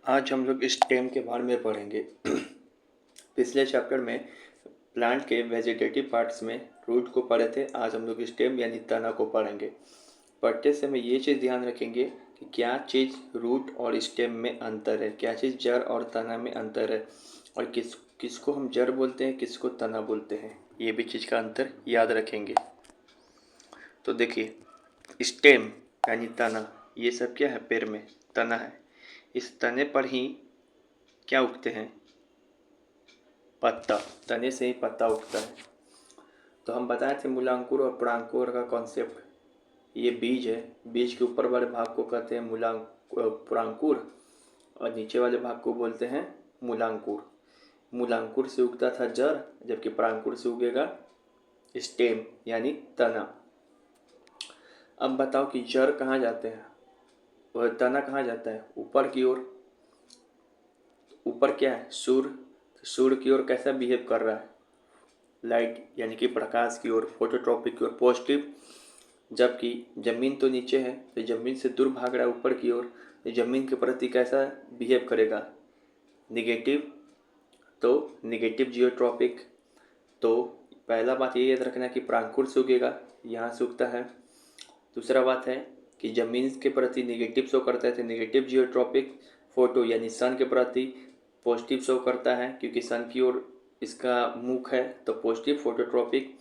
आज हम लोग स्टेम के बारे में पढ़ेंगे। पिछले चैप्टर में प्लांट के वेजिटेटिव पार्ट्स में रूट को पढ़े थे। आज हम लोग स्टेम यानी तना को पढ़ेंगे। पढ़ते समय ये चीज़ ध्यान रखेंगे कि क्या चीज़ रूट और स्टेम में अंतर है, क्या चीज़ जड़ और तना में अंतर है, और किसको हम जड़ बोलते हैं, किसको तना बोलते हैं। ये भी चीज़ का अंतर याद रखेंगे। तो देखिए, स्टेम यानी तना, ये सब क्या है, पेड़ में तना है। इस तने पर ही क्या उगते हैं, पत्ता। तने से ही पत्ता उगता है। तो हम बताए थे मूलांकुर और परांकुर का कॉन्सेप्ट। ये बीज है, बीज के ऊपर वाले भाग को कहते हैं परांकुर, और नीचे वाले भाग को बोलते हैं मूलांकुर। मूलांकुर से उगता था जड़, जबकि परांकुर से उगेगा स्टेम यानी तना। अब बताओ कि जड़ कहाँ जाते हैं और तना कहाँ जाता है, ऊपर की ओर। ऊपर क्या है, सूर्य। सूर्य की ओर कैसा बिहेव कर रहा है, लाइट यानी कि प्रकाश की ओर, फोटोट्रॉपिक की ओर, पॉजिटिव। जबकि ज़मीन तो नीचे है, तो ज़मीन से दूर भाग रहा है ऊपर की ओर, तो ज़मीन के प्रति कैसा बिहेव करेगा, निगेटिव। तो निगेटिव जियोट्रॉपिक। तो पहला बात ये याद रखना कि प्रांकुर से उगेगा, यहाँ से उगता है। दूसरा बात है कि ज़मीन के प्रति निगेटिव शो करता है, तो निगेटिव जियोट्रॉपिक। फोटो यानी सन के प्रति पॉजिटिव शो करता है, क्योंकि सन की ओर इसका मुख है, तो पॉजिटिव फोटोट्रॉपिक।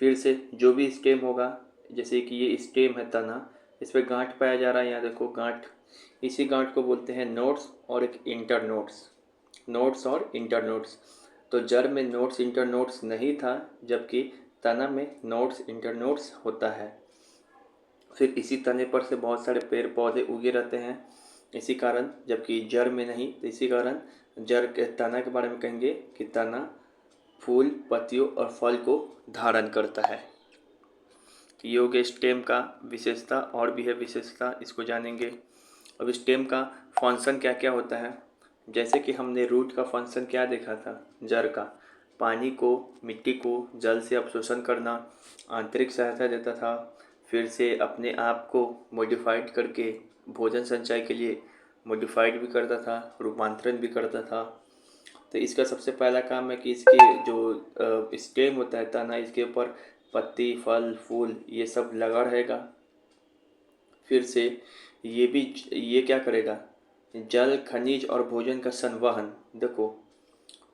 फिर से जो भी स्टेम होगा, जैसे कि ये स्टेम है तना, इस पर गांठ पाया जा रहा है, यहाँ देखो गांठ। इसी गांठ को बोलते हैं नोड्स और एक इंटर नोड्स। नोड्स और इंटर नोड्स। तो जड़ में नोड्स इंटर नोड्स नहीं था, जबकि तना में नोड्स इंटर नोड्स होता है। फिर इसी तने पर से बहुत सारे पेड़ पौधे उगे रहते हैं इसी कारण, जबकि जड़ में नहीं। तो इसी कारण जड़ के तना के बारे में कहेंगे कि तना फूल, पत्तियों और फल को धारण करता है। ये हो गया स्टेम का विशेषता, और भी है विशेषता, इसको जानेंगे। अब स्टेम का फंक्शन क्या क्या होता है। जैसे कि हमने रूट का फंक्शन क्या देखा था, जड़ का पानी को, मिट्टी को जल से अवशोषण करना, आंतरिक सहायता देता था। फिर से अपने आप को मॉडिफाइड करके भोजन संचय के लिए मॉडिफाइड भी करता था, रूपांतरण भी करता था। तो इसका सबसे पहला काम है कि इसके जो स्टेम होता है तना, इसके ऊपर पत्ती, फल, फूल ये सब लगा रहेगा। फिर से ये क्या करेगा, जल, खनिज और भोजन का संवहन। देखो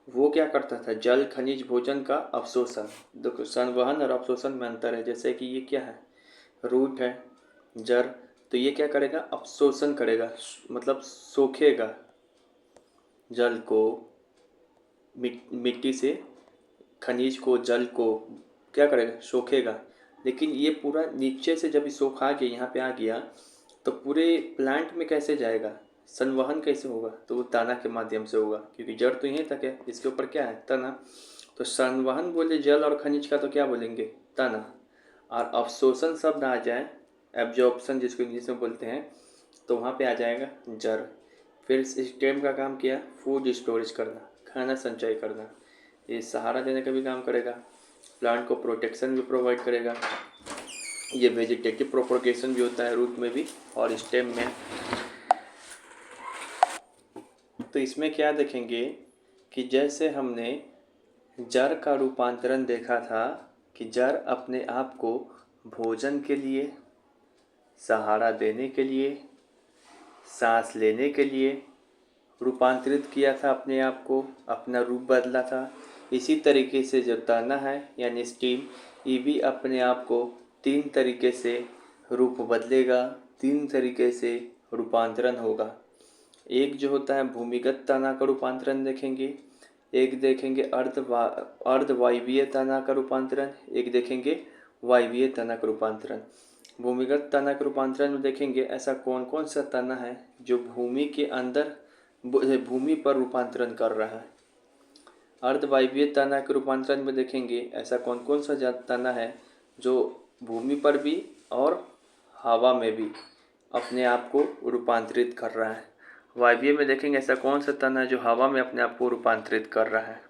वो क्या करता था, जल, खनिज, भोजन का अवशोषण। देखो संवहन और अवशोषण में अंतर है। जैसे कि ये क्या है, रूट है, जड़। तो ये क्या करेगा, अवशोषण करेगा, मतलब सोखेगा जल को, मिट्टी से खनिज को, जल को क्या करेगा, सोखेगा। लेकिन ये पूरा नीचे से जब सोखा के यहाँ पे आ गया, तो पूरे प्लांट में कैसे जाएगा, संवहन कैसे होगा, तो वो तना के माध्यम से होगा, क्योंकि जड़ तो यहीं तक है, इसके ऊपर क्या है, तना। तो संवहन बोले जल और खनिज का, तो क्या बोलेंगे, तना। और अवशोषण शब्द आ जाए, एब्जॉर्प्शन जिसको इंग्लिश में बोलते हैं, तो वहाँ पे आ जाएगा जड़। फिर स्टेम का काम किया, फूड स्टोरेज करना, खाना संचय करना, ये सहारा देने का भी काम करेगा, प्लांट को प्रोटेक्शन भी प्रोवाइड करेगा। ये वेजिटेटिव प्रोपोगेशन भी होता है रूट में भी और स्टेम में। तो इसमें क्या देखेंगे कि जैसे हमने जड़ का रूपांतरण देखा था कि जड़ अपने आप को भोजन के लिए, सहारा देने के लिए, सांस लेने के लिए रूपांतरित किया था, अपने आप को, अपना रूप बदला था। इसी तरीके से जो तना है यानी स्टीम, ये भी अपने आप को 3 तरीके से रूप बदलेगा, 3 तरीके से रूपांतरण होगा। एक जो होता है भूमिगत तना का रूपांतरण देखेंगे, एक देखेंगे अर्धवायवीय तना का रूपांतरण, एक देखेंगे वायवीय तना का रूपांतरण। भूमिगत तना के रूपांतरण में देखेंगे ऐसा कौन कौन सा तना है जो भूमि के अंदर, भूमि पर रूपांतरण कर रहा है। अर्धवायवीय तना के रूपांतरण में देखेंगे ऐसा कौन कौन सा तना है जो भूमि पर भी और हवा में भी अपने आप को रूपांतरित कर रहा है। वायवीय में देखेंगे ऐसा कौन सा तना है जो हवा में अपने आप को रूपांतरित कर रहा है।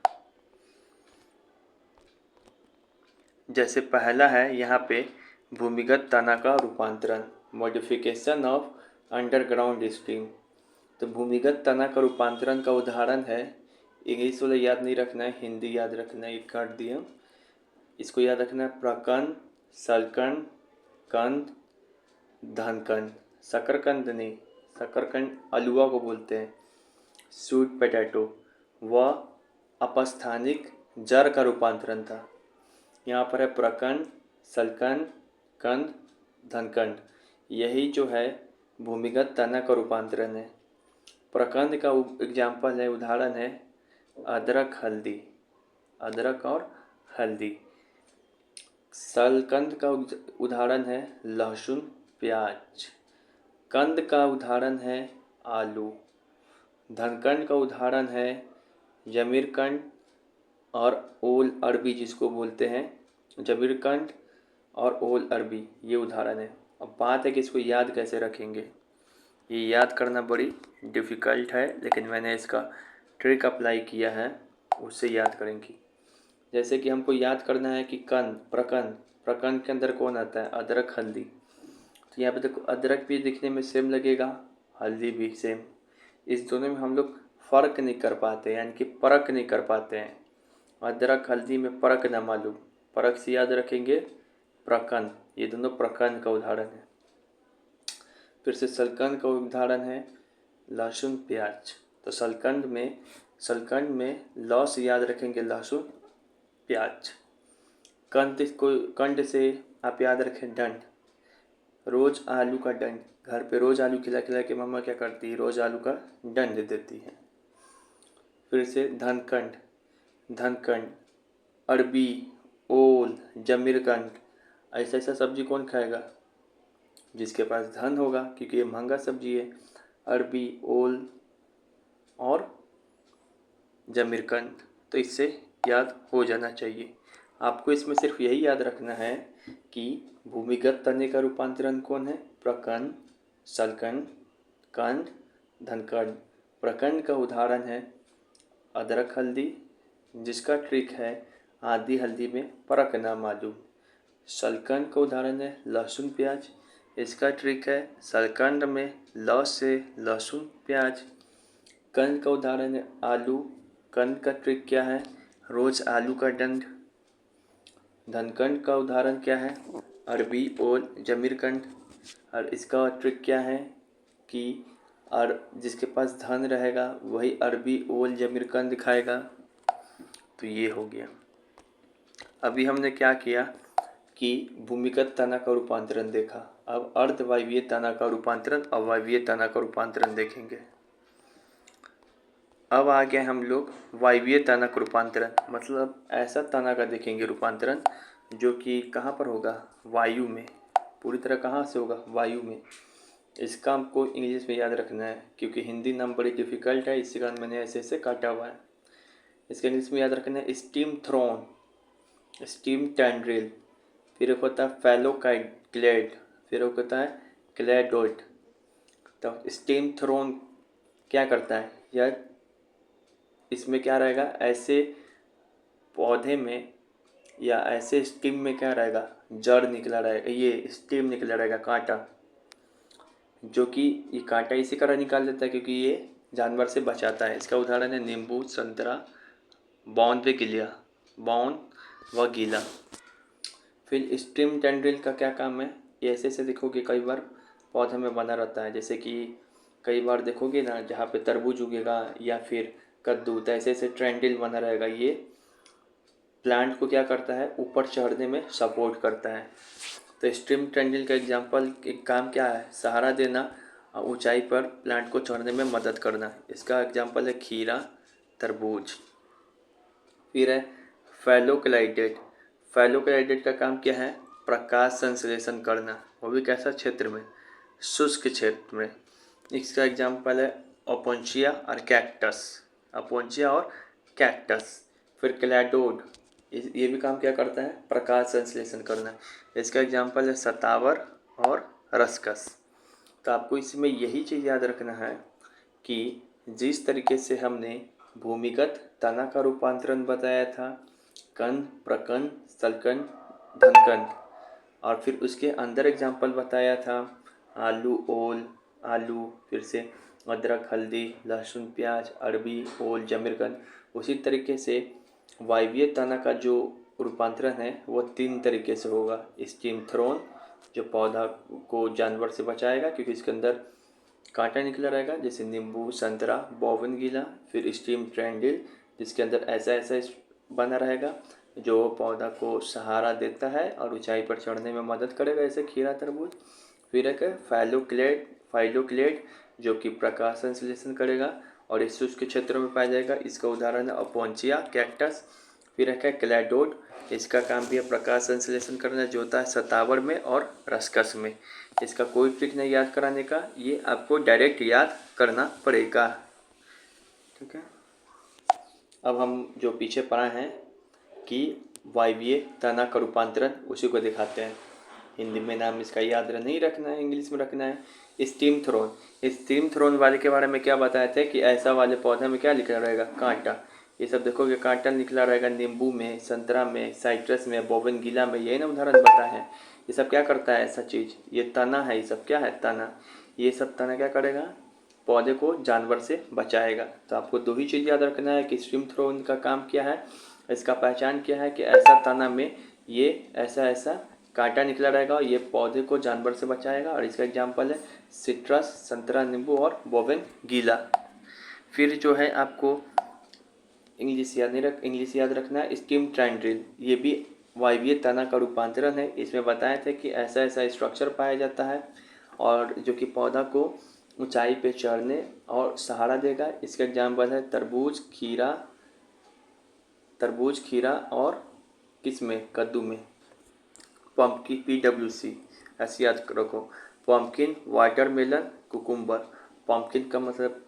जैसे पहला है यहाँ पे भूमिगत तना का रूपांतरण, मॉडिफिकेशन ऑफ अंडरग्राउंड स्टीम। तो भूमिगत तना का रूपांतरण का उदाहरण है, इंग्लिश वाला याद नहीं रखना है, हिंदी याद रखना है, ये काट दिया। इसको याद रखना है, प्रकंद, सलकंद, कंद, धनकंद। शकरकंद नहीं, शकरकंद अलुआ को बोलते हैं, स्वीट पोटैटो। वह अपस्थानिक जड़ का रूपांतरण था। यहाँ पर है प्रकंद, सलकंद, कंद, धनकंद। यही जो है भूमिगत तना का रूपांतरण है। प्रकंद का एग्जाम्पल है, उदाहरण है अदरक, हल्दी, अदरक और हल्दी। सलकंद का उदाहरण है लहसुन, प्याज। कंद का उदाहरण है आलू। धनकंद का उदाहरण है जमीरकंद और ओल अरबी, जिसको बोलते हैं जमीरकंद और ओल अरबी, ये उदाहरण है। अब बात है कि इसको याद कैसे रखेंगे। ये याद करना बड़ी डिफ़िकल्ट है, लेकिन मैंने इसका ट्रिक अप्लाई किया है, उससे याद करेंगे। जैसे कि हमको याद करना है कि कंद, प्रकंद, प्रकंद के अंदर कौन आता है, अदरक, हल्दी। तो यहाँ पे देखो अदरक भी दिखने में सेम लगेगा, हल्दी भी सेम। इस दोनों में हम लोग फ़र्क नहीं कर पाते, यानी कि परख नहीं कर पाते हैं। अदरक हल्दी में परख ना मालूम, परख से याद रखेंगे प्रकंद। ये दोनों प्रकंद का उदाहरण है। फिर से सलकंद का उदाहरण है लहसुन, प्याज। तो सलकंद में लौ से याद रखेंगे लहसुन, प्याज। कंद से आप याद रखें डंड, रोज आलू का डंड। घर पे रोज आलू खिला खिला के मम्मा क्या करती है, रोज आलू का डंड देती है। फिर से धनकंड, अरबी, ओल, जमीरकंद। ऐसा ऐसा सब्जी कौन खाएगा, जिसके पास धन होगा, क्योंकि ये महंगा सब्जी है। अरबी, ओल और जमीरकंद, तो इससे याद हो जाना चाहिए। आपको इसमें सिर्फ यही याद रखना है कि भूमिगत तने का रूपांतरण कौन है, प्रकंद, सलकंद, कंद, धनकंद। प्रकंद का उदाहरण है अदरक, हल्दी, जिसका ट्रिक है आधी हल्दी में परख ना मालूम। सलकंद का उदाहरण है लहसुन, प्याज, इसका ट्रिक है सलकंद में लौ से लहसुन, प्याज। कंद का उदाहरण है आलू, कंद का ट्रिक क्या है, रोज आलू का डंड। धनकंद का उदाहरण क्या है, अरबी, ओल, जमीरकंद। और इसका ट्रिक क्या है कि और जिसके पास धन रहेगा वही अरबी, ओल, जमीरकंद खाएगा। तो ये हो गया। अभी हमने क्या किया कि भूमिगत तना का रूपांतरण देखा। अब अर्धवायवीय तना का रूपांतरण, अवायवीय तना का रूपांतरण देखेंगे। अब आ गए हम लोग वायवीय तना का रूपांतरण, मतलब ऐसा तना का देखेंगे रूपांतरण जो कि कहाँ पर होगा, वायु में। पूरी तरह कहाँ से होगा, वायु में। इसका हमको इंग्लिश में याद रखना है, क्योंकि हिंदी नाम बड़ी डिफ़िकल्ट है, इसी कारण मैंने ऐसे ऐसे काटा हुआ है। इसका इंग्लिश में याद रखना है स्टीम थ्रोन, स्टीम टेंड्रिल। फिर एक होता है फैलोकाइग्लेड, फिर एक होता है क्लेडोइड। तो स्टीम थ्रोन क्या करता है, यह इसमें क्या रहेगा, ऐसे पौधे में या ऐसे स्टीम में क्या रहेगा, जड़ निकला रहेगा, ये स्टीम निकला रहेगा, कांटा, जो कि ये कांटा इसी कारण निकाल देता है क्योंकि ये जानवर से बचाता है। इसका उदाहरण है नींबू, संतरा, बौन व गिलिया, बौन व गीला। फिर स्टीम टेंड्रिल का क्या काम है, ये ऐसे ऐसे देखोगे कई बार पौधे में बना रहता है। जैसे कि कई बार देखोगे ना, जहाँ पे तरबूज उगेगा या फिर कद्दू, तो ऐसे ऐसे टेंड्रिल बना रहेगा। ये प्लांट को क्या करता है, ऊपर चढ़ने में सपोर्ट करता है। तो स्टीम टेंड्रिल का एग्जाम्पल, एक काम क्या है, सहारा देना और ऊंचाई पर प्लांट को चढ़ने में मदद करना। इसका एग्जाम्पल है खीरा, तरबूज। फिर है फैलोक्लाइडेट। फैलोक्लाइडेट का काम क्या है, प्रकाश संश्लेषण करना, वो भी कैसा क्षेत्र में, शुष्क क्षेत्र में। इसका एग्जाम्पल है ओपोंचिया और कैक्टस, अपोंचिया और कैक्टस। फिर क्लैडोड, ये भी काम क्या करता है, प्रकाश संश्लेषण करना। इसका एग्जाम्पल है सतावर और रसकस। तो आपको इसमें यही चीज़ याद रखना है कि जिस तरीके से हमने भूमिगत तना का रूपांतरण बताया था, कंद, प्रकंद, सलकंद, धनकंद, और फिर उसके अंदर एग्जाम्पल बताया था आलू, ओल, आलू, फिर से अदरक, हल्दी, लहसुन, प्याज, अरबी, ओल, जमीरगंज। उसी तरीके से वायवीय तना का जो रूपांतरण है वो 3 तरीके से होगा। स्टीम थ्रोन जो पौधा को जानवर से बचाएगा क्योंकि इसके अंदर कांटा निकला रहेगा, जैसे नींबू, संतरा, बोगनविला। फिर स्टीम ट्रेंडिल जिसके अंदर ऐसा ऐसा बना रहेगा जो पौधा को सहारा देता है और ऊंचाई पर चढ़ने में मदद करेगा, जैसे खीरा, तरबूज। फिर एक है फाइलोक्लेड जो कि प्रकाश संश्लेषण करेगा और इस शुष्क क्षेत्रों में पाया जाएगा। इसका उदाहरण है अपोन्चिया कैक्टस। फिर एक है क्लैडोड, इसका काम भी है प्रकाश संश्लेषण करना, जो होता है शतावर में और रसकस में। इसका कोई ट्रिक नहीं याद कराने का, ये आपको डायरेक्ट याद करना पड़ेगा। ठीक है, अब हम जो पीछे पढ़ा है कि वायवीय तना का रूपांतरण, उसी को दिखाते हैं। हिंदी में नाम इसका याद नहीं रखना है, इंग्लिश में रखना है। स्टीम थ्रोन, स्टीम थ्रोन वाले के बारे में क्या बताए थे कि ऐसा वाले पौधे में क्या लिखा रहेगा, कांटा। ये सब देखोगे कांटा निकला रहेगा नींबू में, संतरा में, साइट्रस में, बोगनविला में, यही ना उदाहरण बताए हैं। ये सब क्या करता है ऐसा चीज़, ये तना है, ये सब क्या है, तना। ये सब तना क्या करेगा, पौधे को जानवर से बचाएगा। तो आपको 2 ही चीज़ याद रखना है कि स्टीम थ्रोन का काम क्या है, इसका पहचान क्या है कि ऐसा तना में ये ऐसा ऐसा कांटा निकला रहेगा और ये पौधे को जानवर से बचाएगा। और इसका एग्जाम्पल है सिट्रस, संतरा, नींबू और बोगनविला। फिर जो है आपको इंग्लिश याद रखना है, स्टीम ट्रेंडिल। ये भी वायवीय तना का रूपांतरण है। इसमें बताए थे कि ऐसा ऐसा स्ट्रक्चर पाया जाता है और जो कि पौधा को ऊंचाई पे चढ़ने और सहारा देगा। इसका एग्जाम्पल है तरबूज, खीरा और किसमें, कद्दू में। पम्पकिन, PWC ऐसे याद रखो, पम्पकिन, वाटरमेलन, कुकुम्बर। पम्पकिन का मतलब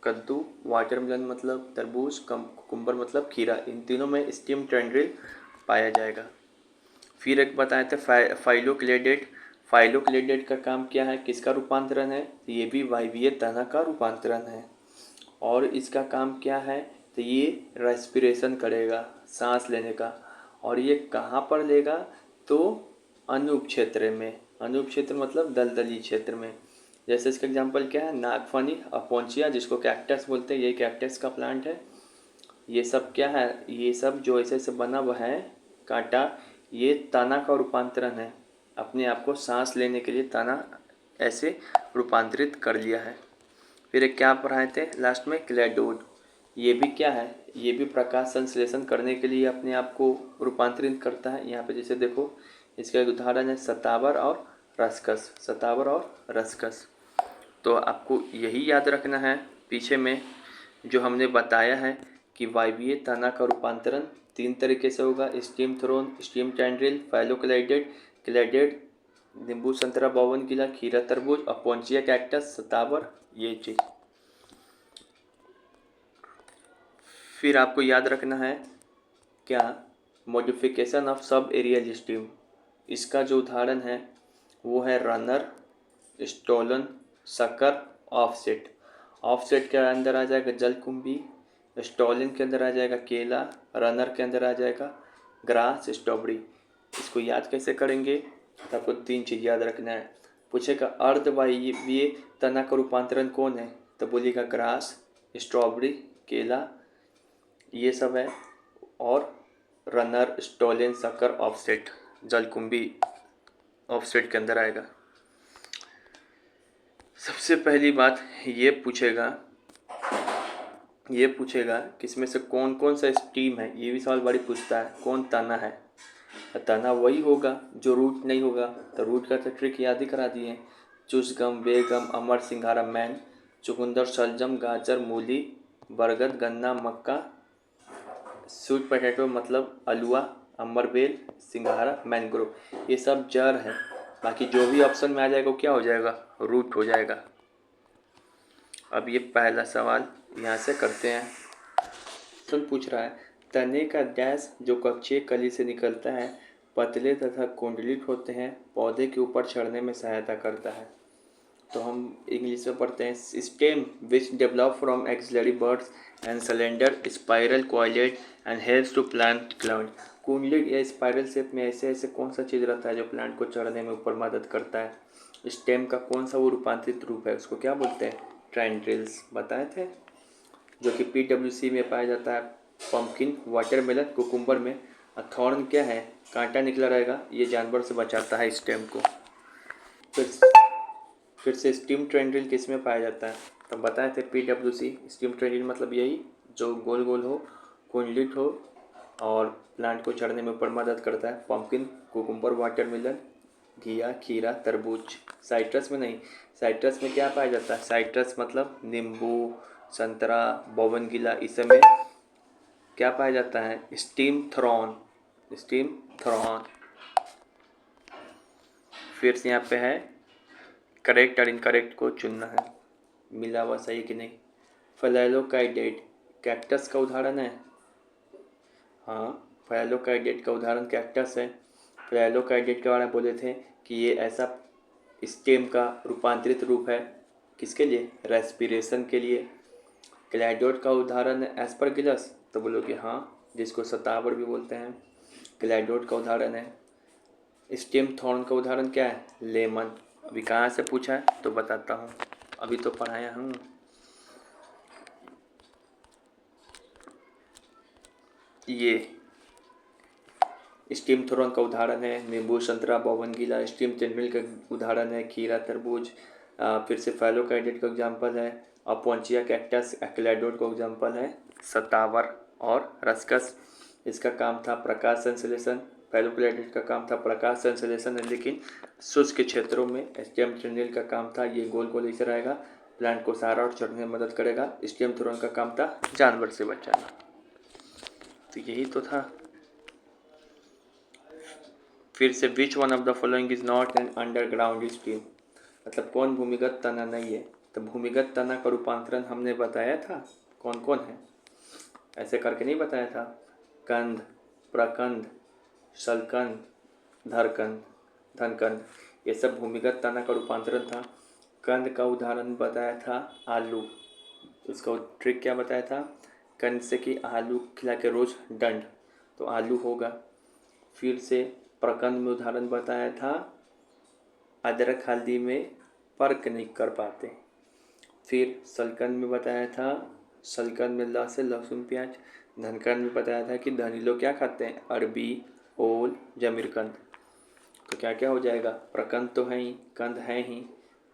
कद्दू, वाटरमेलन मतलब तरबूज, कुकुम्बर मतलब खीरा। इन तीनों में स्टीम ट्रेंडिल पाया जाएगा। फिर एक बताए थे फाइलोक्लेडेट का काम क्या है, किसका रूपांतरण है, तो ये भी वायवीय तना का रूपांतरण है। और इसका काम क्या है, तो ये रेस्पिरेशन करेगा, सांस लेने का। और ये कहाँ पर लेगा, तो अनूप क्षेत्र में। अनूप क्षेत्र मतलब दलदली क्षेत्र में। जैसे इसका एग्जांपल क्या है, नागफनी, अपोन्चिया जिसको कैक्टस बोलते हैं, ये कैक्टस का प्लांट है। ये सब क्या है, ये सब जो ऐसे ऐसे बना हुआ है कांटा, ये तना का रूपांतरण है। अपने आप को सांस लेने के लिए तना ऐसे रूपांतरित कर लिया है। फिर एक क्या पढ़ाए थे लास्ट में, क्लैडोड। ये भी क्या है, ये भी प्रकाश संश्लेषण करने के लिए अपने आप को रूपांतरित करता है। यहाँ पे जैसे देखो, इसका एक उदाहरण है शतावर और रसकस। तो आपको यही याद रखना है पीछे में जो हमने बताया है कि वायवीय तना का रूपांतरण 3 तरीके से होगा, स्टीम थ्रोन, स्टीम ट्रेंडिल, क्लैडेड, नींबू, संतरा, बोगनविला, खीरा, तरबूज, अपोन्चिया कैक्टस, शतावर, ये चीज़। फिर आपको याद रखना है क्या, modification of sub aerial stem. इसका जो उदाहरण है वो है runner, stolon, sucker, offset. Offset के अंदर आ जाएगा जलकुंभी, स्टोलन के अंदर आ जाएगा केला, रनर के अंदर आ जाएगा ग्रास, स्ट्रॉबेरी। इसको याद कैसे करेंगे, तो आपको 3 चीज़ याद रखना है। पूछेगा अर्धवायवीय तना का रूपांतरण कौन है, तो बोलिएगा ग्रास, स्ट्रॉबेरी, केला, ये सब है। और रनर, स्टोलन, शक्कर, ऑफसेट, जलकुंभी ऑफसेट के अंदर आएगा। सबसे पहली बात ये पूछेगा कि इसमें से कौन कौन सा स्टीम है। ये भी सवाल बड़ी पूछता है, कौन तना है। तना वही होगा जो रूट नहीं होगा, तो रूट का तो ट्रिक याद ही करा दिए। चुसगम, बेगम, अमर, सिंघारा, मैन, चुकंदर, शलजम, गाजर, मूली, बरगद, गन्ना, मक्का, स्वीट पोटैटो मतलब अलुआ, अमरबेल, सिंघारा, मैंग्रोव, ये सब जड़ है। बाकी जो भी ऑप्शन में आ जाएगा वो क्या हो जाएगा, रूट हो जाएगा। अब ये पहला सवाल यहाँ से करते हैं। क्वेश्चन पूछ रहा है, तने का डैश जो कक्षीय कली से निकलता है, पतले तथा कुंडलित होते हैं, पौधे के ऊपर चढ़ने में सहायता करता है। तो हम इंग्लिश में पढ़ते हैं, stem which develop from axillary buds and slender spiral coiled and helps to plant climb. कुंडलित या स्पाइरल शेप में ऐसे ऐसे कौन सा चीज़ रहता है जो प्लांट को चढ़ने में ऊपर मदद करता है। स्टेम का कौन सा वो रूपांतरित रूप है, उसको क्या बोलते हैं, ट्रेंड्रिल्स बताए थे, जो कि PWC में पाया जाता है, पम्पकिन, वाटरमेलन, कुकुम्बर में। और थॉर्न क्या है, कांटा निकला रहेगा, ये जानवर से बचाता है स्टेम को। फिर से स्टीम ट्रेंड्रिल किस में पाया जाता है, तो बताए थे PWC। स्टीम ट्रेंड्रिल मतलब यही जो गोल गोल हो, कुंडलित हो और प्लांट को चढ़ने में ऊपर मदद करता है। पम्पकिन, कुकुम्बर, वाटरमेलन, घिया, खीरा, तरबूज। साइट्रस में नहीं, साइट्रस में क्या पाया जाता है, साइट्रस मतलब नींबू, संतरा, बोगनविला, इस सब में क्या पाया जाता है, स्टीम थ्रॉन। Steam thrown. फिर से यहाँ पे है करेक्ट और इनकरेक्ट को चुनना है, मिला हुआ सही कि नहीं। फेलोकाइडेट कैक्टस का उदाहरण है। हाँ, फेलोकाइडेट का उदाहरण कैक्टस है। फेलोकाइडेट के बारे में बोले थे कि ये ऐसा स्टेम का रूपांतरित रूप है, किसके लिए, रेस्पिरेशन के लिए। क्लैडोड का उदाहरण है एस्परगिलस, तो बोलोगे हाँ, जिसको सतावर भी बोलते हैं, क्लैडोड का उदाहरण है। स्टेम थॉर्न का उदाहरण क्या है, लेमन। अभी कहाँ से पूछा है तो बताता हूँ, अभी तो पढ़ाया हूँ। ये स्टीम थॉर्न का उदाहरण है नींबू, संतरा, बोगनविला। स्टीम ट्रेंड्रिल का उदाहरण है खीरा, तरबूज। फिर से फेलोकाइडेट का एग्जाम्पल है अपोंचिया कैक्टस। क्लैडोड का एग्जाम्पल है सतावर और रस्कस। इसका काम था प्रकाश संश्लेषण। फेलोकाइडेट का काम था प्रकाश संश्लेषण, लेकिन शुष्क क्षेत्रों में। स्टेम ट्रेंड्रिल का काम था ये गोल गोल ऐसे रहेगा, प्लांट को सहारा और चढ़ने में मदद करेगा। स्टेम थ्रोन का काम था जानवर से बचाना। तो यही तो था। फिर से which one of the following is not an underground stream, मतलब कौन भूमिगत तना नहीं है। तो भूमिगत तना का रूपांतरण हमने बताया था, कौन कौन है, ऐसे करके नहीं बताया था। कंद, प्रकंद, शलकंद, धरकंद, धनकंद, ये सब भूमिगत तना का रूपांतरण था। कंद का उदाहरण बताया था आलू, उसका ट्रिक क्या बताया था, कंद से कि आलू खिला के रोज दंड, तो आलू होगा। फिर से प्रकंद में उदाहरण बताया था अदरक हल्दी में फर्क नहीं कर पाते। फिर शलकंद में बताया था, शलकंद में ल से लहसुन प्याज। धनकंद में बताया था कि धनी लोग क्या खाते हैं, अरबी, ओल, जमीरकंद। तो क्या क्या हो जाएगा, प्रकंद तो है ही, कंद है ही,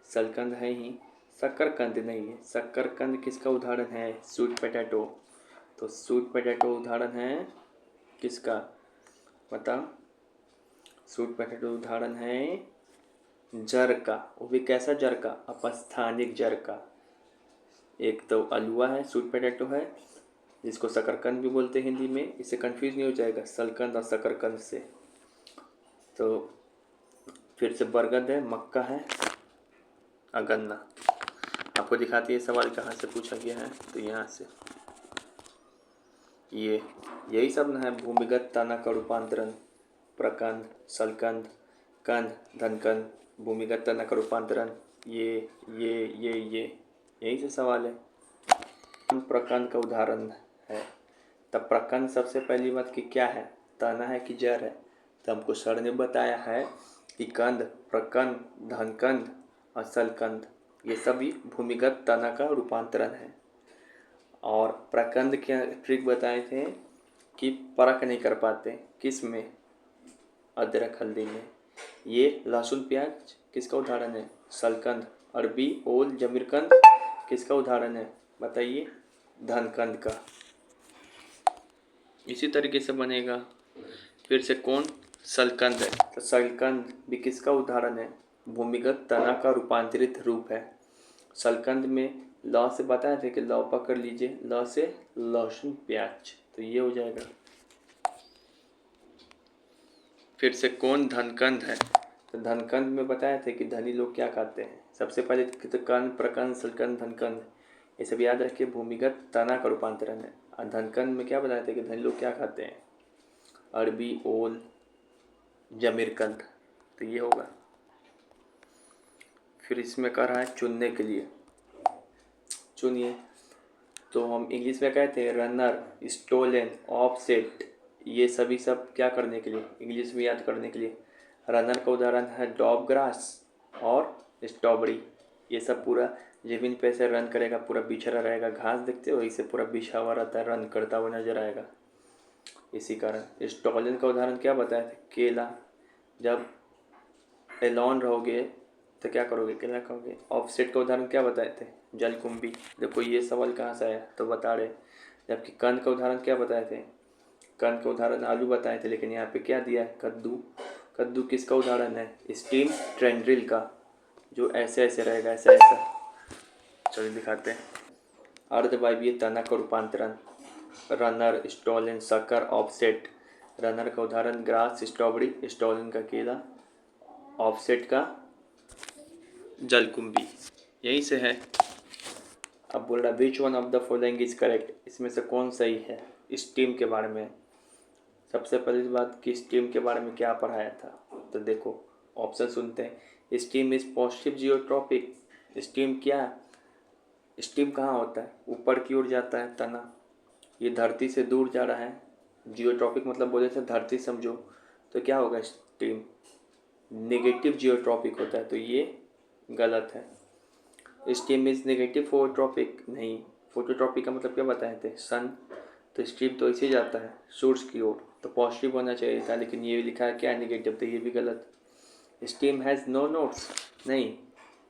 शलकंद है ही, शक्करकंद नहीं है। शक्करकंद किसका उदाहरण है, स्वीट पोटैटो। तो स्वीट पोटैटो उदाहरण है किसका, बताओ। स्वीट पोटैटो उदाहरण है जर का, वो भी कैसा जर का, अपस्थानिक जर का। एक तो अलुआ है, स्वीट पोटैटो है, जिसको शकरकंद भी बोलते हैं हिंदी में, इससे कंफ्यूज नहीं हो जाएगा शलकंद और शकरकंद से। तो फिर से बरगद है, मक्का है और गन्ना। आपको दिखाती है सवाल कहाँ से पूछा गया है, तो यहाँ से। ये यही सब न है भूमिगत तना का रूपांतरण, प्रकंद, शलकंद, कंद, धनकंद, भूमिगत तना का रूपांतरण, ये यही से सवाल है। प्रकंद का उदाहरण है, तब प्रकंद सबसे पहली बात कि क्या है, तना है कि जड़ है। तो हमको सर ने बताया है कि कंद, प्रकंद, धनकंद और शलकंद ये सभी भूमिगत तना का रूपांतरण है। और प्रकंद के ट्रिक बताए थे कि परख नहीं कर पाते, किस में, अदरक हल्दी में। ये लहसुन प्याज किसका उदाहरण है, शलकंद। अरबी, ओल, जमीरकंद किसका उदाहरण है, बताइए, धनकंद का। इसी तरीके से बनेगा। फिर से कौन, शलकंद है, तो शलकंद भी किसका उदाहरण है, भूमिगत तना का रूपांतरित रूप है। शलकंद में लौ से बताए थे कि लौ पकड़ लीजिए, लौ से लहसुन प्याज, तो ये हो जाएगा। फिर से कौन, धनकंद है, तो धनकंद में बताए थे कि धनी लोग क्या खाते हैं। सबसे पहले तो कंद, प्रकंद, शलकंद, धनकंद, ये सब याद रखिए, भूमिगत तना का रूपांतरण है। और धनकंद में क्या बताए थे कि धनी लोग क्या खाते हैं, अरबी, ओल, जमीरकंद, तो ये होगा। फिर इसमें कह रहा है चुनने के लिए, चुनिए। तो हम इंग्लिश में कहते हैं रनर, स्टोलन, ऑफसेट, ये सभी सब क्या करने के लिए, इंग्लिश में याद करने के लिए। रनर का उदाहरण है डॉग ग्रास और स्ट्रॉबेरी, ये सब पूरा ज़मीन पे ऐसे रन करेगा, पूरा बिछड़ा रहेगा, घास देखते हो इसे पूरा बिछा हुआ रहता है, रन करता हुआ नजर आएगा। इसी कारण स्टॉलिन का उदाहरण क्या बताए थे? केला। जब एलोन रहोगे तो क्या करोगे? केला खाओगे। ऑफसेट का उदाहरण क्या बताए थे? जलकुंभी। देखो ये सवाल कहाँ से आया तो बता रहे। जबकि कंद का उदाहरण क्या बताए थे? कंद का उदाहरण आलू बताए थे, लेकिन यहाँ पे क्या दिया है? कद्दू। कद्दू किसका उदाहरण है? स्टीम ट्रेंड्रिल का, जो ऐसे ऐसे रहेगा, ऐसा ऐसा। चलिए दिखाते हैं। अर्धवायवीय तना का रूपांतरण, रनर, स्टॉलिन, शक्कर, ऑफसेट। रनर का उदाहरण ग्रास, स्ट्रॉबेरी, स्टॉलिन का केला, ऑफसेट का जलकुंभी। यहीं से है। अब बोल रहा which one of the following is correct, इसमें से कौन सही है? स्टीम के बारे में। सबसे पहली बात कि स्टीम के बारे में क्या पढ़ाया था, तो देखो ऑप्शन सुनते हैं। Steam is positive geotropic. Steam क्या? स्टीम कहाँ होता है? ऊपर की ओर जाता है तना, ये धरती से दूर जा रहा है। जियोट्रॉपिक मतलब बोले थे धरती समझो, तो क्या होगा? स्टीम नेगेटिव जियोट्रॉपिक होता है, तो ये गलत है। स्टीम इज नेगेटिव फोटोट्रॉपिक नहीं। फोटोट्रॉपिक का मतलब क्या बताए थे? सन। तो स्टीम तो इसे जाता है सोर्स की ओर, तो पॉजिटिव होना चाहिए था, लेकिन ये लिखा है क्या? नेगेटिव, तो ये भी गलत। स्टीम हैज़ नो नोट्स नहीं,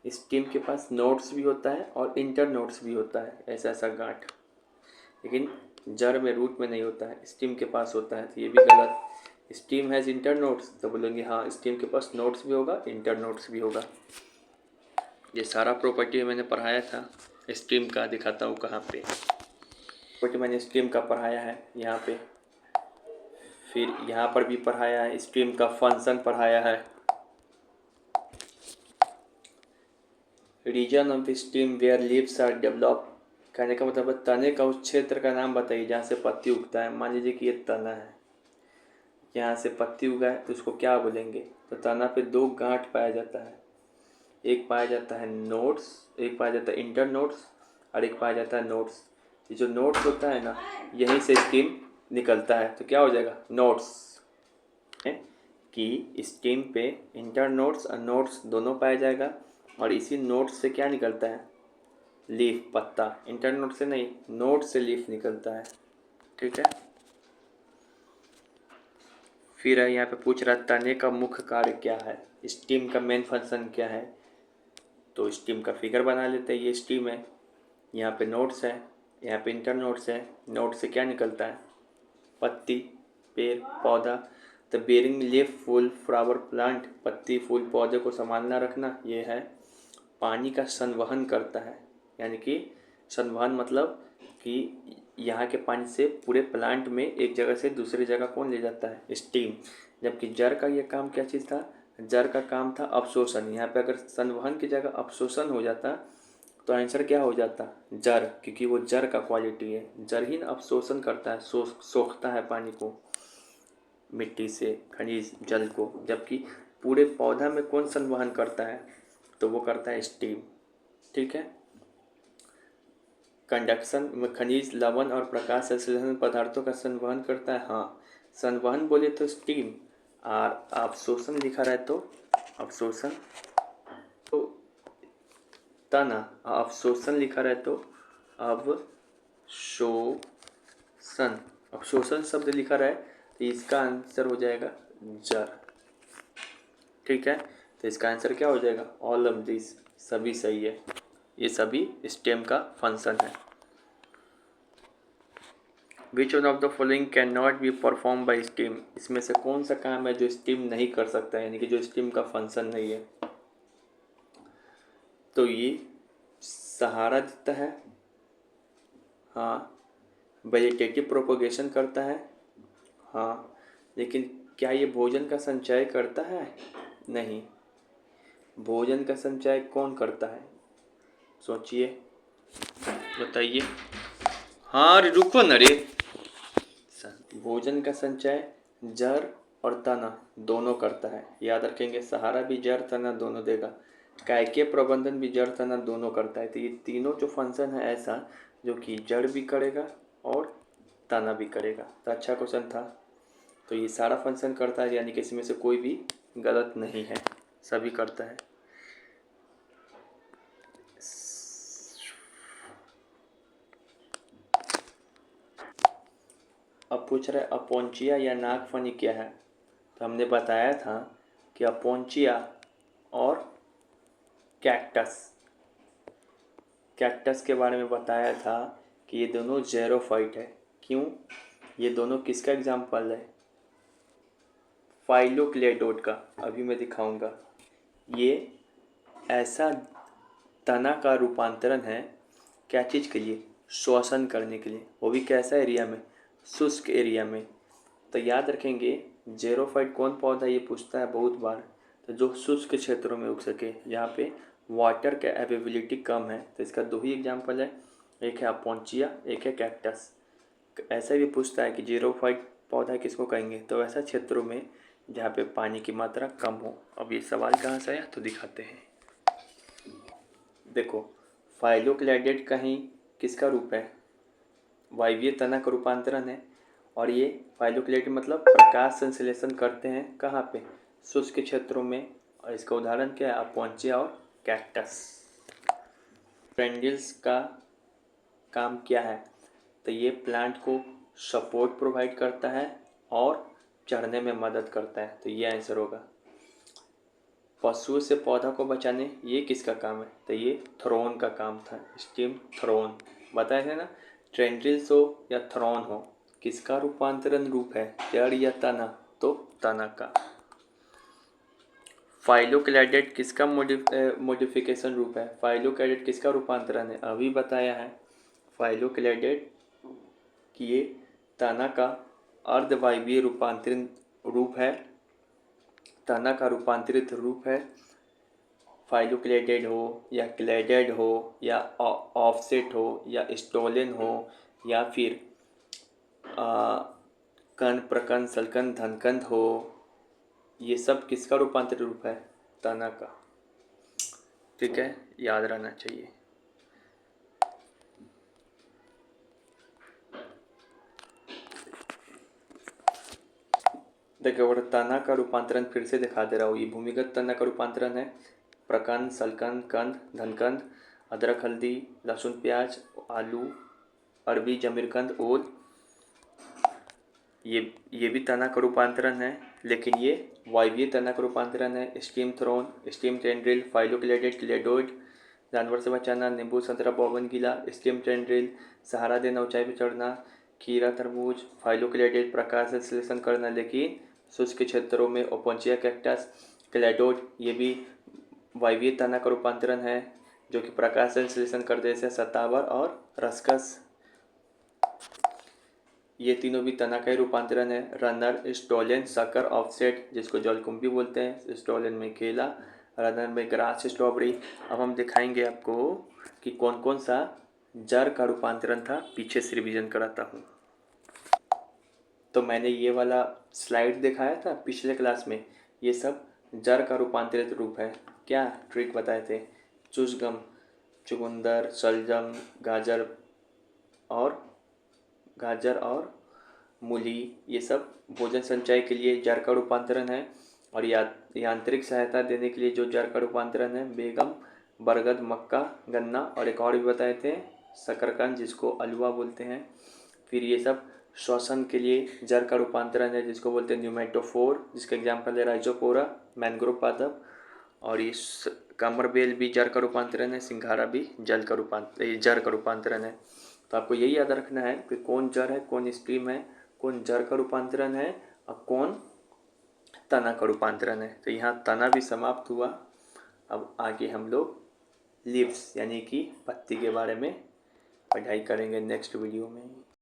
स्टीम के पास नोट्स भी होता है और इंटर नोट्स भी होता है, ऐसा ऐसा गांठ, लेकिन जड़ में, रूट में नहीं होता है, स्टीम के पास होता है, तो ये भी गलत। स्टीम हैज़ इंटर नोट्स, तो बोलेंगे हाँ स्टीम के पास नोट्स भी होगा, इंटर नोट्स भी होगा। ये सारा प्रॉपर्टी मैंने पढ़ाया था स्टीम का, दिखाता हूँ कहाँ पे प्रॉपर्टी मैंने स्टीम का पढ़ाया है यहाँ पे। फिर यहाँ पर भी पढ़ाया है, स्टीम का फंक्शन पढ़ाया है। Region of stem where leaves are develop, कहने का मतलब तने का उस क्षेत्र का नाम बताइए जहाँ से पत्ती उगता है। मान लीजिए कि ये तना है, यहाँ से पत्ती उगा है, तो उसको क्या बोलेंगे? तो तना पे दो गांठ पाया जाता है, एक पाया जाता है नोड्स, एक पाया जाता है इंटर नोड्स, और एक पाया जाता है नोड्स। ये जो नोड्स होता है ना, यहीं से स्टीम निकलता है, तो क्या हो जाएगा? नोड्स। कि स्टीम पे इंटर नोड्स और नोड्स दोनों पाया जाएगा, और इसी नोड्स से क्या निकलता है? लीफ, पत्ता। इंटर नोड से नहीं, नोड से लीफ निकलता है। ठीक है। फिर यहाँ पे पूछ रहा तने का मुख्य कार्य क्या है, स्टीम का मेन फंक्शन क्या है? तो स्टीम का फिगर बना लेते हैं। ये स्टीम है, यहाँ पे नोड्स है, यहाँ पे इंटर नोड्स है। नोड से क्या निकलता है? पत्ती, पेड़, पौधा। तो bearing leaf full flower plant, पत्ती फूल पौधे को संभालना रखना, ये है। पानी का संवहन करता है, यानी कि संवहन मतलब कि यहाँ के पानी से पूरे प्लांट में एक जगह से दूसरी जगह कौन ले जाता है? स्टीम। जबकि जड़ का ये काम क्या चीज़ था? जड़ का काम था अवशोषण। यहाँ पे अगर संवहन की जगह अवशोषण हो जाता तो आंसर क्या हो जाता? जड़, क्योंकि वो जड़ का क्वालिटी है। जड़ ही अवशोषण करता है, सोखता है पानी को, मिट्टी से, खनिज जल को। जबकि पूरे पौधा में कौन संवहन करता है? तो वो करता है स्टीम। ठीक है। कंडक्शन में खनिज, लवण और प्रकाश संश्लेषण पदार्थों का संवहन करता है। हाँ, संवहन बोले तो स्टीम, और अवशोषण लिखा रहे तो अवशोषण, तो तना, अवशोषण लिखा रहे तो अवशोषण। अवशोषण शब्द लिखा रहे तो इसका आंसर हो जाएगा जड़। ठीक है। तो इसका आंसर क्या हो जाएगा? ऑल ऑफ दिस, सभी सही है। ये सभी स्टेम का फंक्शन है। Which one of the following can not be perform by steam, इसमें से कौन सा काम है जो स्टीम नहीं कर सकता है, यानी कि जो स्टीम का फंक्शन नहीं है? तो ये सहारा देता है, हाँ। वेजिटेटिव प्रोपोगेशन करता है, हाँ। लेकिन क्या ये भोजन का संचय करता है? नहीं। भोजन का संचय कौन करता है? सोचिए, बताइए। हाँ अरे रुको न रे। भोजन का संचय जड़ और तना दोनों करता है, याद रखेंगे। सहारा भी जड़ तना दोनों देगा। कायकीय प्रबंधन भी जड़ तना दोनों करता है। तो ये तीनों जो फंक्शन है ऐसा, जो कि जड़ भी करेगा और तना भी करेगा। तो अच्छा क्वेश्चन था। तो ये सारा फंक्शन करता है, यानी कि इसमें से कोई भी गलत नहीं है, सभी करता है। अब पूछ रहा है अपोंचिया या नागफनी क्या है। तो हमने बताया था कि अपोंचिया और कैक्टस के बारे में बताया था कि ये दोनों ज़ेरोफाइट है। क्यों? ये दोनों किसका एग्जाम्पल है? फाइलोक्लेडोड का। अभी मैं दिखाऊंगा। ये ऐसा तना का रूपांतरण है, क्या चीज़ के लिए? श्वसन करने के लिए। वो भी कैसा एरिया में? शुष्क एरिया में। तो याद रखेंगे, ज़ेरोफाइट कौन पौधा, ये पूछता है बहुत बार। तो जो शुष्क क्षेत्रों में उग सके, जहाँ पे वाटर का अवेलेबिलिटी कम है। तो इसका दो ही एग्जाम्पल है, एक है अपोंचिया, एक है कैक्टस। ऐसा भी पूछता है कि ज़ेरोफाइट पौधा किसको कहेंगे। तो ऐसा क्षेत्रों में जहाँ पे पानी की मात्रा कम हो। अब ये सवाल कहाँ से आया तो दिखाते हैं। देखो, फाइलोक्लेडेड कहीं किसका रूप है? वायवीय तना का रूपांतरण है। और ये फाइलोक्लेडेड मतलब प्रकाश संश्लेषण करते हैं कहाँ पे? शुष्क क्षेत्रों में। और इसका उदाहरण क्या है? अपोंचिया और कैक्टस। ट्रेंडिल्स का काम क्या है? तो ये प्लांट को सपोर्ट प्रोवाइड करता है और चढ़ने में मदद करता है। तो ये आंसर होगा। पशुओं से पौधा को बचाने ये किसका काम है? तो ये थ्रोन का काम था, स्टीम थ्रोन। बताए थे ना, ट्रेंड्रिल्स हो या थ्रोन हो, किसका रूपांतरण रूप है? जड़ या तना? तो तना का। फाइलोक्लेडेड किसका मॉडिफिकेशन रूप है? फाइलोक्लेडेड किसका रूपांतरण है? अभी बताया है फाइलोक्लेडेड कि ये तना का अर्धवायवीय रूपांतरित रूप है। तना का रूपांतरित रूप है। फाइलोक्लेडेड हो या क्लेडेड हो या ऑफसेट हो या स्टोलन हो या फिर कंद, प्रकंद, सलकंद, धनकंद हो, ये सब किसका रूपांतरित रूप है? तना का। ठीक है, याद रहना चाहिए। देखो, और तना का रूपांतरण फिर से दिखा दे रहा हूँ। ये भूमिगत तना का रूपांतरण है। प्रकंद, सलकंद, कंद, धनकंद, अदरक, हल्दी, लहसुन, प्याज, आलू, अरबी, जमीरकंद, ओल, ये भी तना का रूपांतरण है। लेकिन ये वायवीय तना का रूपांतरण है। स्टीम थ्रोन, स्टीम टेंड्रिल, फाइलोक्लेडेड, क्लेडोइड, जानवर से बचाना, नींबू, संतरा, बोगनविला, स्टीम टेंड्रिल, सहारा देना, ऊंचाई पर चढ़ना, खीरा, तरबूज, फाइलोक्लेडेड, प्रकाश संश्लेषण करना। लेकिन शुष्क क्षेत्रों में ओपोंचिया, कैक्टस, क्लेडोइड, ये भी वायवीय तना का रूपांतरण है, जो कि प्रकाश संश्लेषण कर देते हैं। सतावर और रसकस, ये तीनों भी तना का ही रूपांतरण है। रनर, स्टोलन, सकर, ऑफसेट, जिसको जलकुंभी बोलते हैं। स्टोलन में केला, रनर में ग्रास, स्ट्रॉबेरी। अब हम दिखाएंगे आपको कि कौन कौन सा जड़ का रूपांतरण था। पीछे से रिवीजन कराता हूँ। तो मैंने ये वाला स्लाइड दिखाया था पिछले क्लास में, ये सब जड़ का रूपांतरित रूप है। क्या ट्रिक बताए थे? चुषगम, चुकंदर, शलजम, गाजर और मूली, ये सब भोजन संचय के लिए जड़ का रूपांतरण है। और यांत्रिक सहायता देने के लिए जो जड़ का रूपांतरण है, बेगम, बरगद, मक्का, गन्ना, और एक और भी बताए थे शकरकंद, जिसको अलुआ बोलते हैं। फिर ये सब श्वसन के लिए जड़ का रूपांतरण है, जिसको बोलते हैं न्यूमेटोफोर, जिसका एग्जाम्पल है राइजोपोरा, मैंग्रोव पादप। और ये कमरबेल भी जड़ का रूपांतरण है। सिंघाड़ा भी जड़ का रूपांतरण है। तो आपको यही याद रखना है कि कौन जड़ है, कौन स्ट्रीम है, कौन जड़ का रूपांतरण है और कौन तना का रूपांतरण है। तो यहाँ तना भी समाप्त हुआ। अब आगे हम लोग लीव्स यानी कि पत्ती के बारे में पढ़ाई करेंगे नेक्स्ट वीडियो में।